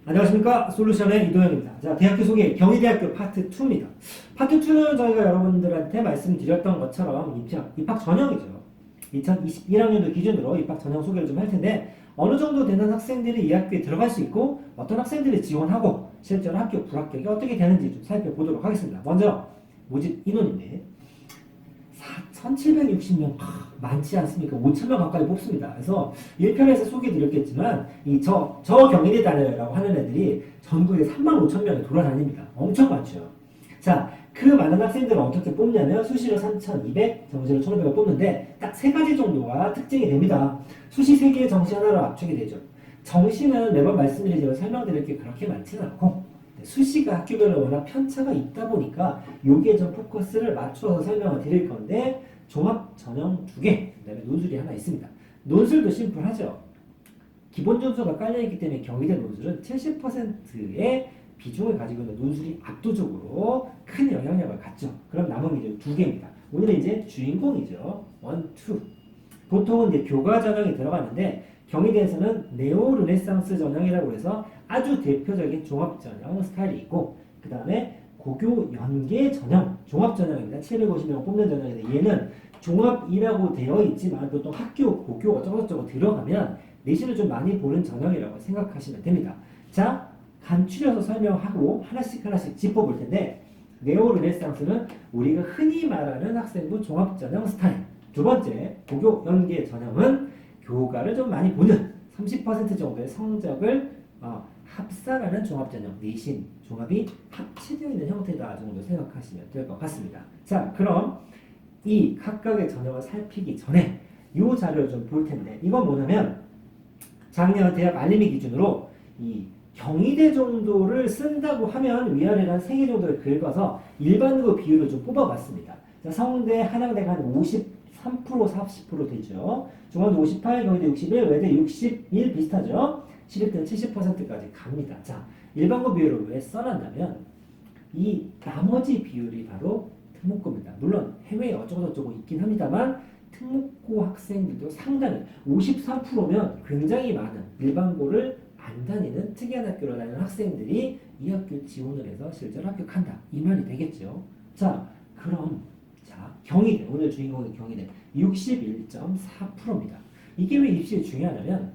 안녕하십니까. 솔루션의 이도현입니다. 자, 대학교 소개 경희대학교 파트 2입니다. 파트 2는 저희가 여러분들한테 말씀드렸던 것처럼 입학 전형이죠. 2021학년도 기준으로 입학 전형 소개를 좀 할 텐데 어느 정도 되는 학생들이 이 학교에 들어갈 수 있고 어떤 학생들이 지원하고 실제로 학교 불합격이 어떻게 되는지 좀 살펴보도록 하겠습니다. 먼저 모집 인원인데 4,760명 많지 않습니까? 5,000명 가까이 뽑습니다. 그래서 1편에서 소개드렸겠지만 저 경희대 다녀라고 하는 애들이 전국에 35,000명이 돌아다닙니다. 엄청 많죠. 자, 그 많은 학생들을 어떻게 뽑냐면 수시로 3,200, 정시로 1,500을 뽑는데 딱 세 가지 정도가 특징이 됩니다. 수시 3개, 정시 하나로 압축이 되죠. 정시는 매번 말씀드리지만 설명드릴 게 그렇게 많지는 않고 수시가 학교별로 워낙 편차가 있다 보니까 여기에 좀 포커스를 맞춰서 설명을 드릴 건데 종합 전형 2개, 그 다음에 논술이 하나 있습니다. 논술도 심플하죠. 기본 점수가 깔려있기 때문에 경희대 논술은 70%의 비중을 가지고 있는 논술이 압도적으로 큰 영향력을 갖죠. 그럼 남은 게 2개입니다. 오늘은 이제 주인공이죠. 1, 2. 보통은 이제 교과 전형이 들어가는데 경희대에서는 네오 르네상스 전형이라고 해서 아주 대표적인 종합 전형 스타일이 있고 그 다음에 고교 연계 전형 종합 전형입니다. 750명 뽑는 전형인데 얘는 종합이라고 되어 있지만 보통 학교 고교 어쩌고저쩌고 들어가면 내신을 좀 많이 보는 전형이라고 생각하시면 됩니다. 자, 간추려서 설명하고 하나씩 짚어볼 텐데 네오 르네상스는 우리가 흔히 말하는 학생부 종합 전형 스타일. 두 번째 고교 연계 전형은 교과를 좀 많이 보는 30% 정도의 성적을 합산하는 종합전형, 내신, 종합이 합치되어 있는 형태다 정도 생각하시면 될 것 같습니다. 자, 그럼 이 각각의 전형을 살피기 전에 이 자료를 좀 볼 텐데 이건 뭐냐면 작년 대학 알림이 기준으로 이 경희대 정도를 쓴다고 하면 위아래로 한 3개 정도를 긁어서 일반고 비율을 좀 뽑아봤습니다. 자, 성대, 한양대가 한 53%, 40% 되죠. 중앙대 58, 경희대 61, 외대 61 비슷하죠. 11등 70%까지 갑니다. 자, 일반고 비율을 왜 써놨냐면 이 나머지 비율이 바로 특목고입니다. 물론 해외에 어쩌고저쩌고 있긴 합니다만 특목고 학생들도 상당히 53%면 굉장히 많은 일반고를 안 다니는 특이한 학교로 다니는 학생들이 이 학교 지원을 해서 실제로 합격한다. 이 말이 되겠죠. 자, 그럼 경희대, 오늘 주인공은 경희대 61.4%입니다. 이게 왜 입시에 중요하냐면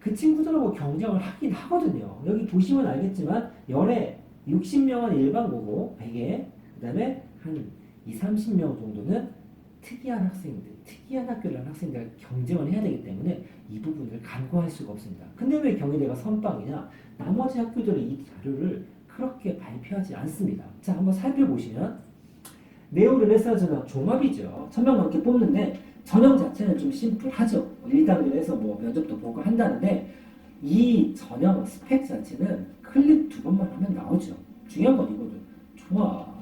그 친구들하고 경쟁을 하긴 하거든요. 여기 보시면 알겠지만 열에 60명은 일반고고 100에 그 다음에 한 20, 30명 정도는 특이한 학생들, 특이한 학교를 한 학생들과 경쟁을 해야 되기 때문에 이 부분을 간과할 수가 없습니다. 근데 왜 경희대가 선빵이냐? 나머지 학교들은 이 자료를 그렇게 발표하지 않습니다. 자, 한번 살펴보시면 네오 르네상스 전형 종합이죠. 1,000명 넘게 뽑는데 전형 자체는 좀 심플하죠. 1단계에서 뭐 면접도 보고 한다는데 이 전형 스펙 자체는 클릭 2번만 하면 나오죠. 중요한 건 이거죠.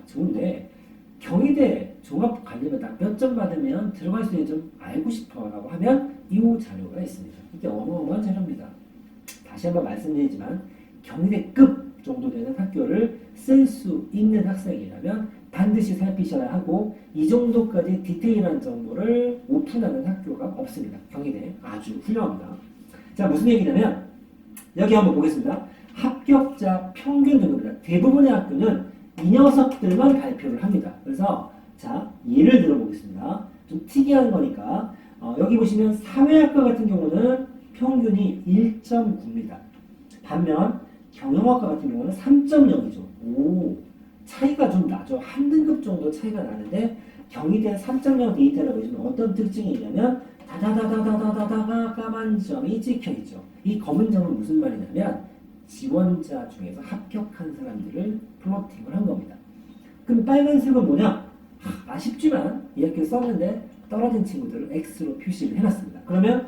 좋은데 경희대 종합 가려면 딱 몇 점 받으면 들어갈 수 있는 좀 알고 싶어 라고 하면 이 자료가 있습니다. 이게 어마어마한 자료입니다. 다시 한번 말씀드리지만 경희대급 정도 되는 학교를 쓸 수 있는 학생이라면 반드시 살피셔야 하고 이 정도까지 디테일한 정보를 오픈하는 학교가 없습니다. 경희대 아주 훌륭합니다. 자, 무슨 얘기냐면 여기 한번 보겠습니다. 합격자 평균 등급입니다. 대부분의 학교는 이 녀석들만 발표를 합니다. 그래서 자, 예를 들어 보겠습니다. 좀 특이한 거니까 여기 보시면 사회학과 같은 경우는 평균이 1.9입니다. 반면 경영학과 같은 경우는 3.0이죠. 오, 차이가 좀 나죠. 한 등급 정도 차이가 나는데 경희대 3.0 데이터를 보시면 어떤 특징이 있냐면 다다다다다다다가 까만 점이 찍혀있죠. 이 검은 점은 무슨 말이냐면 지원자 중에서 합격한 사람들을 플로팅을 한 겁니다. 그럼 빨간색은 뭐냐? 아쉽지만 이 학교 썼는데 떨어진 친구들을 X로 표시를 해놨습니다. 그러면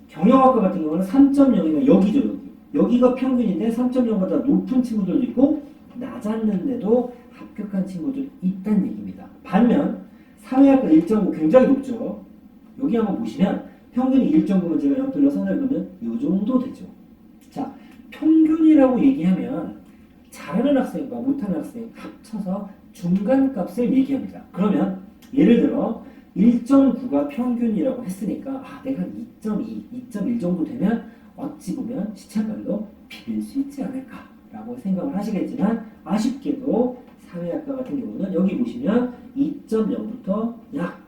경영학과 같은 경우는 3.0이면 여기죠. 여기가 평균인데 3.0보다 높은 친구들도 있고 낮았는데도 합격한 친구들이 있다는 얘기입니다. 반면 사회학과 1.9 굉장히 높죠. 여기 한번 보시면 평균이 1.9면 제가 옆들로 선을 그으면 이 정도 되죠. 자, 평균이라고 얘기하면 잘하는 학생과 못하는 학생 합쳐서 중간값을 얘기합니다. 그러면 예를 들어 1.9가 평균이라고 했으니까 내가 2.2, 2.1 정도 되면 어찌 보면 시차별로 비빌 수 있지 않을까라고 생각을 하시겠지만 아쉽게도 사회학과 같은 경우는 여기 보시면 2.0부터 약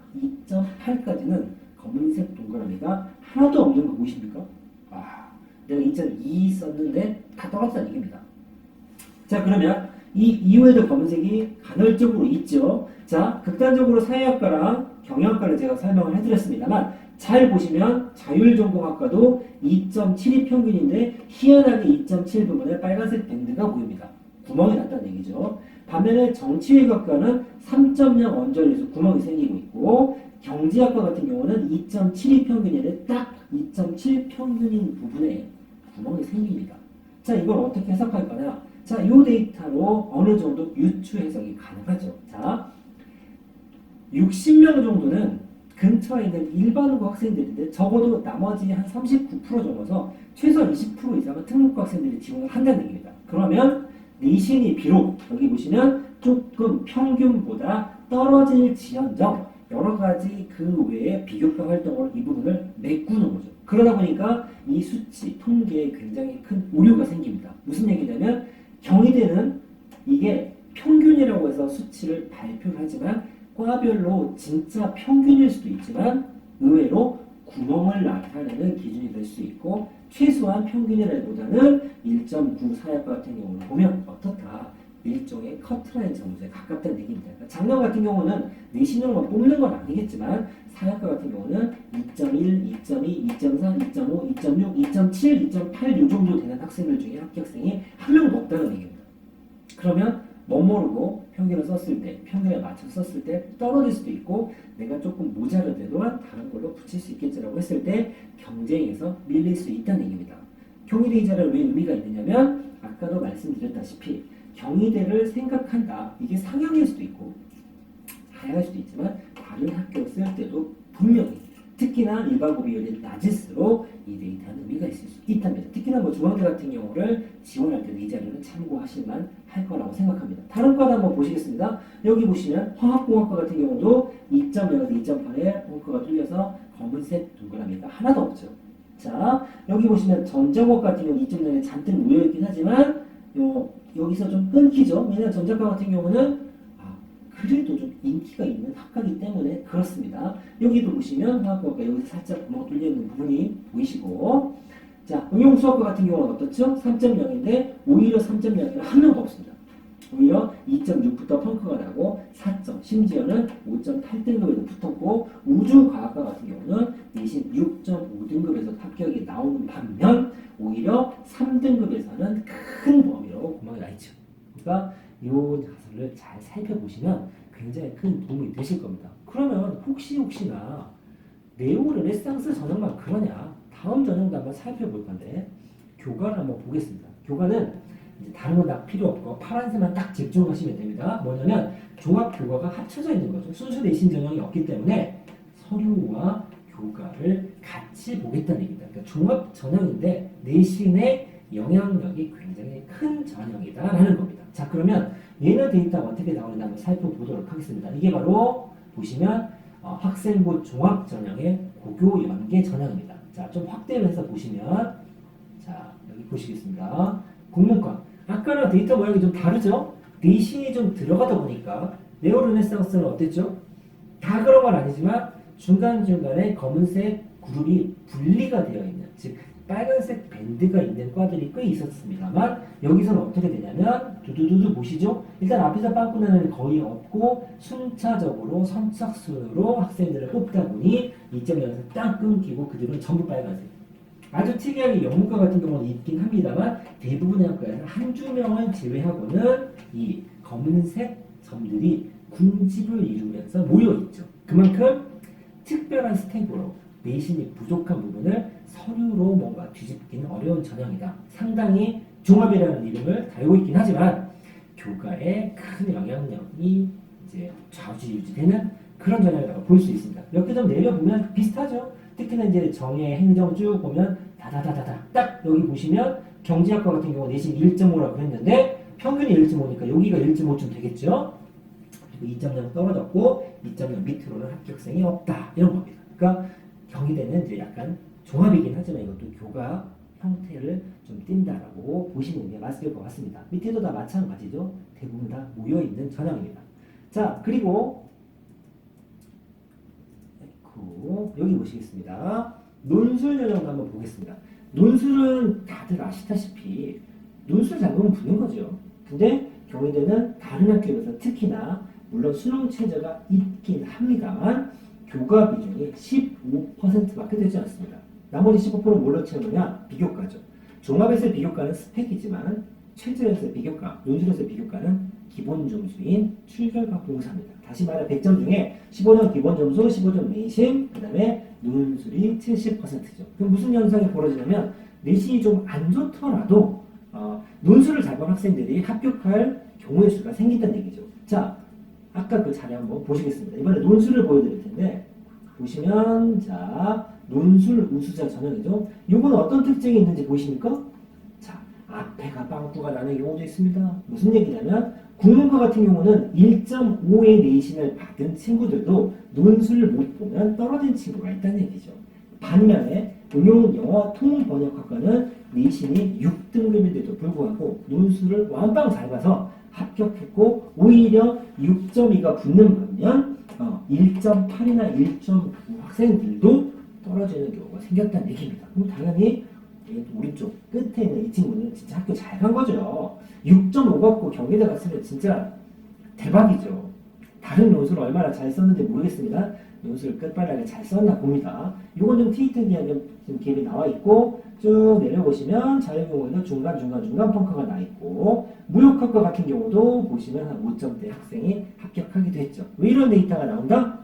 2.8까지는 검은색 동그라미가 하나도 없는 거 보이십니까? 내가 2.2 썼는데 다 떨어졌다는 얘기입니다. 자, 그러면 이 이후에도 검은색이 간헐적으로 있죠. 자, 극단적으로 사회학과랑 경영학과를 제가 설명을 해드렸습니다만 잘 보시면 자율전공학과도 2.72 평균인데 희한하게 2.7 부분에 빨간색 밴드가 보입니다. 구멍이 났다는 얘기죠. 반면에 정치외교학과는 3.0 언저리에서 구멍이 생기고 있고 경제학과 같은 경우는 2.72 평균인데 딱 2.7 평균인 부분에 구멍이 생깁니다. 자, 이걸 어떻게 해석할 거냐? 자, 이 데이터로 어느 정도 유추 해석이 가능하죠. 자, 60명 정도는 근처에 있는 일반고 학생들인데 적어도 나머지 한 39% 정도서 최소 20% 이상은 특목고 학생들이 지원을 한다는 얘기입니다. 그러면 내신이 비록 여기 보시면 조금 평균보다 떨어질지언정 여러 가지 그 외에 비교과 활동으로 이 부분을 메꾸는 거죠. 그러다 보니까 이 수치, 통계에 굉장히 큰 오류가 생깁니다. 무슨 얘기냐면 경희대는 이게 평균이라고 해서 수치를 발표를 하지만 과별로 진짜 평균일 수도 있지만 의외로 구멍을 나타내는 기준이 될 수 있고 최소한 평균이라기보다는 1.9 사회학과 같은 경우는 보면 어떻다? 일종의 커트라인 점수에 가깝다는 얘기입니다. 그러니까 작년 같은 경우는 내신으로만 뽑는 건 아니겠지만 사회학과 같은 경우는 2.1, 2.2, 2.4, 2.5, 2.6, 2.7, 2.8 이 정도 되는 학생들 중에 합격생이 한 명도 없다는 얘기입니다. 그러면 모르고 평균을 썼을 때, 평균에 맞춰서 썼을 때 떨어질 수도 있고 내가 조금 모자르더라도 다른 걸로 붙일 수 있겠지라고 했을 때 경쟁에서 밀릴 수 있다는 얘기입니다. 경희대 이 자리가 왜 의미가 있느냐면 아까도 말씀드렸다시피 경희대를 생각한다. 이게 상향일 수도 있고 하향할 수도 있지만 다른 학교 쓸 때도 분명히 특히나 일반고 비율이 낮을수록 이 데이터는 의미가 있을 수 있답니다. 특히나 뭐 중앙대 같은 경우를 지원할 때도 이 자료는 참고하실만 할 거라고 생각합니다. 다른 과도 한번 보시겠습니다. 여기 보시면 화학공학과 같은 경우도 2.0에서 2.8에 벙커가 뚫려서 검은색 동그라미가 하나도 없죠. 자, 여기 보시면 전자공학 같은 경우 2.0에 잔뜩 모여있긴 하지만 여기서 좀 끊기죠. 왜냐하면 전자과 같은 경우는 그래도 좀 인기가 있는 학과이기 때문에 그렇습니다. 여기도 보시면 화학과가 여기서 살짝 구멍 뚫려 있는 부분이 보이시고 자, 응용수학과 같은 경우는 어떻죠? 3.0인데 오히려 3.0에는 한 명도 없습니다. 오히려 2.6부터 펑크가 나고 4점, 심지어는 5.8등급에도 붙었고 우주과학과 같은 경우는 내신 6.5등급에서 합격이 나오는 반면 오히려 3등급에서는 큰 범위로 구멍이 나 있죠. 그러니까 이 자료를 잘 살펴보시면 굉장히 큰 도움이 되실 겁니다. 그러면 혹시나 네오 르네상스 전형만 그러냐? 다음 전형도 한번 살펴볼 건데 교과를 한번 보겠습니다. 교과는 이제 다른 건 다 필요 없고 파란색만 딱 집중하시면 됩니다. 뭐냐면 종합 교과가 합쳐져 있는 거죠. 순수 내신 전형이 없기 때문에 서류와 교과를 같이 보겠다는 얘기입니다. 그러니까 종합 전형인데 내신의 영향력이 굉장히 큰 전형이다라는 겁니다. 자, 그러면 얘는 데이터가 어떻게 나오는지 한번 살펴보도록 하겠습니다. 이게 바로 보시면 학생부 종합 전형의 고교 연계 전형입니다. 자, 좀 확대를 해서 보시면 자, 여기 보시겠습니다. 국문과 아까랑 데이터 모양이 좀 다르죠? 내신이 좀 들어가다 보니까 네오 르네상스는 어땠죠? 다 그런 건 아니지만 중간중간에 검은색 그룹이 분리가 되어 있는 즉 빨간색 밴드가 있는 과들이 꽤 있었습니다만 여기서는 어떻게 되냐면 두두두두 보시죠. 일단 앞에서 빵꾸나는 거의 없고 순차적으로 선착순으로 학생들을 뽑다 보니 2.0에서 딱 끊기고 그들은 전부 빨간색. 아주 특이하게 영문과 같은 경우는 있긴 합니다만 대부분의 학과에서 한두 명을 제외하고는 이 검은색 점들이 군집을 이루면서 모여있죠. 그만큼 특별한 스텝으로 내신이 부족한 부분을 서류로 뭔가 뒤집기는 어려운 전형이다. 상당히 종합이라는 이름을 달고 있긴 하지만 교과에 큰 영향력이 이제 좌지우지되는 그런 전형이라고 볼 수 있습니다. 몇 개 좀 내려보면 비슷하죠. 특히나 이제 정예, 행정 쭉 보면 다다다다다 딱 여기 보시면 경제학과 같은 경우 내신 1.5라고 했는데 평균이 1.5니까 여기가 1.5쯤 되겠죠. 2.0 떨어졌고 2.0 밑으로는 합격생이 없다 이런 겁니다. 그러니까 경희대는 이제 약간 종합이긴 하지만 이것도 교과 형태를 좀 띈다라고 보시는 게 맞을 것 같습니다. 밑에도 다 마찬가지죠. 대부분 다 모여있는 전형입니다. 자, 그리고 여기 보시겠습니다. 논술 전형도 한번 보겠습니다. 논술은 다들 아시다시피 논술 잘 보면 붙는 거죠. 근데 경희대는 다른 학교에 비해서 특히나 물론 수능 체제가 있긴 합니다만 교과 비중이 15%밖에 되지 않습니다. 나머지 15%는 뭘로 채우느냐? 비교과죠. 종합에서의 비교과는 스펙이지만 최저에서의 비교과, 논술에서의 비교과는 기본 점수인 출결과 봉사입니다. 다시 말해 100점 중에 15점 기본 점수, 15점 내신, 그 다음에 논술이 70%죠. 그럼 무슨 현상이 벌어지냐면 내신이 좀 안 좋더라도 논술을 잘 본 학생들이 합격할 경우의 수가 생긴다는 얘기죠. 자, 아까 그 자료 한번 보시겠습니다. 이번에 논술을 보여드릴 텐데 보시면 자 논술 우수자 전형이죠. 이건 어떤 특징이 있는지 보이십니까? 자, 앞에가 빵꾸가 나는 경우도 있습니다. 무슨 얘기냐면 국문과 같은 경우는 1.5의 내신을 받은 친구들도 논술을 못 보면 떨어진 친구가 있다는 얘기죠. 반면에 응용 영어 통일 번역학과는 내신이 6등급인데도 불구하고 논술을 완빵 잘 봐서 합격했고 오히려 6.2가 붙는 반면 1.8이나 1.9 학생들도 떨어지는 경우가 생겼다는 얘기입니다. 그럼 당연히 우리 쪽 끝에 있는 이 친구는 진짜 학교 잘 간 거죠. 6.5 갖고 경희대 갔으면 진짜 대박이죠. 다른 논술을 얼마나 잘 썼는지 모르겠습니다. 논술을 끝발나게 잘 썼나 봅니다. 이건 좀 TET기한 지금 갭이 나와 있고 쭉 내려보시면 자연 경우에는 중간 펑크가 나 있고 무역학과 같은 경우도 보시면 한 5점대 학생이 합격하기도 했죠. 왜 이런 데이터가 나온다?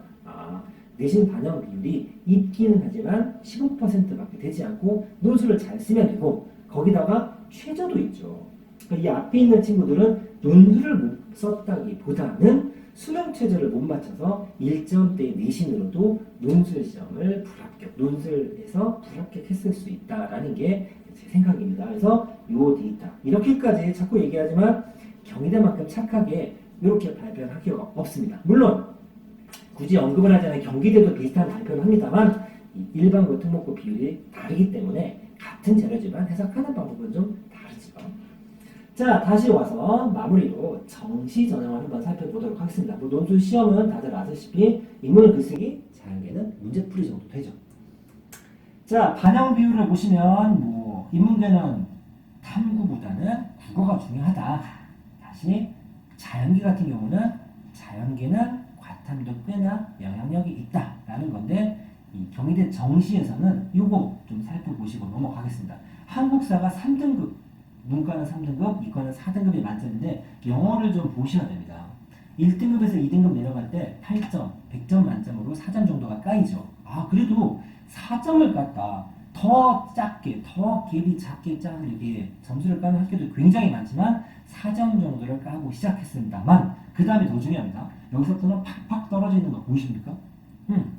내신 반영 비율이 있기는 하지만 15%밖에 되지 않고 논술을 잘 쓰면 되고 거기다가 최저도 있죠. 그러니까 이 앞에 있는 친구들은 논술을 못 썼다기보다는 수능 최저를 못 맞춰서 1점대 내신으로도 논술 시험을 불합격, 논술에서 불합격했을 수 있다라는 게 제 생각입니다. 그래서 이 데이터 이렇게까지 자꾸 얘기하지만 경희대만큼 착하게 이렇게 발표한 학교가 없습니다. 물론 굳이 언급을 하지 않은 경기대도 비슷한 발표를 합니다만 일반고 특목고 비율이 다르기 때문에 같은 재료지만 해석하는 방법은 좀 다르죠. 자, 다시 와서 마무리로 정시 전형을 한번 살펴보도록 하겠습니다. 뭐 논술 시험은 다들 아시다시피 인물 글쓰기, 자연계는 문제풀이 정도 되죠. 자, 반영 비율을 보시면 뭐 인문계는 탐구보다는 국어가 중요하다. 다시 자연계 같은 경우는 자연계는 과탐도 꽤나 영향력이 있다라는 건데 이 경희대 정시에서는 요거 좀 살펴보시고 넘어가겠습니다. 한국사가 3등급, 문과는 3등급, 이과는 4등급이 만점인데 영어를 좀 보셔야 됩니다. 1등급에서 2등급 내려갈 때 8점, 100점 만점으로 4점 정도가 까이죠. 그래도 4점을 깠다. 더 작게, 더 갭이 작게 이렇게 점수를 까는 학교도 굉장히 많지만 4점 정도를 까고 시작했습니다만 그 다음에 더 중요합니다. 여기서부터는 팍팍 떨어지는 거 보이십니까?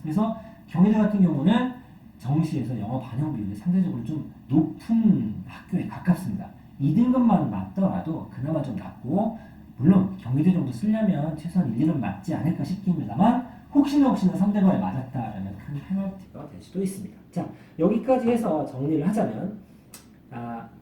그래서 경희대 같은 경우는 정시에서 영어 반영 비율이 상대적으로 좀 높은 학교에 가깝습니다. 2등급만 맞더라도 그나마 좀 낮고 물론 경희대 정도 쓰려면 최소한 1, 2는 맞지 않을까 싶습니다만 혹시나 3등급에 맞았다라면 큰 페널티가 될 수도 있습니다. 자, 여기까지 해서 정리를 하자면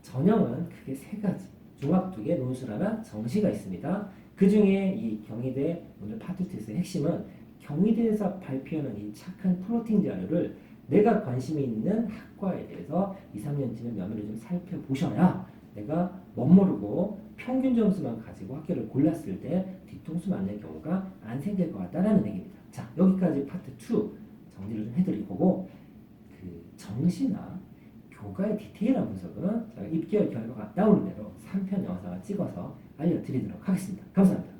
전형은 크게 세 가지 종합 2개, 논술 하나, 정시가 있습니다. 그 중에 이 경희대 오늘 파트 2에서의 핵심은 경희대에서 발표하는 이 착한 플로팅 자료를 내가 관심이 있는 학과에 대해서 2, 3년쯤에 면밀히 좀 살펴보셔야 내가 멋모르고 평균 점수만 가지고 학교를 골랐을 때 뒤통수 맞는 경우가 안 생길 것 같다라는 얘기입니다. 자, 여기까지 파트 2 정리를 좀 해드릴 거고 그 정시나 교과의 디테일한 분석은 제가 입결 결과가 나오는 대로 3편 영상을 찍어서 알려드리도록 하겠습니다. 감사합니다.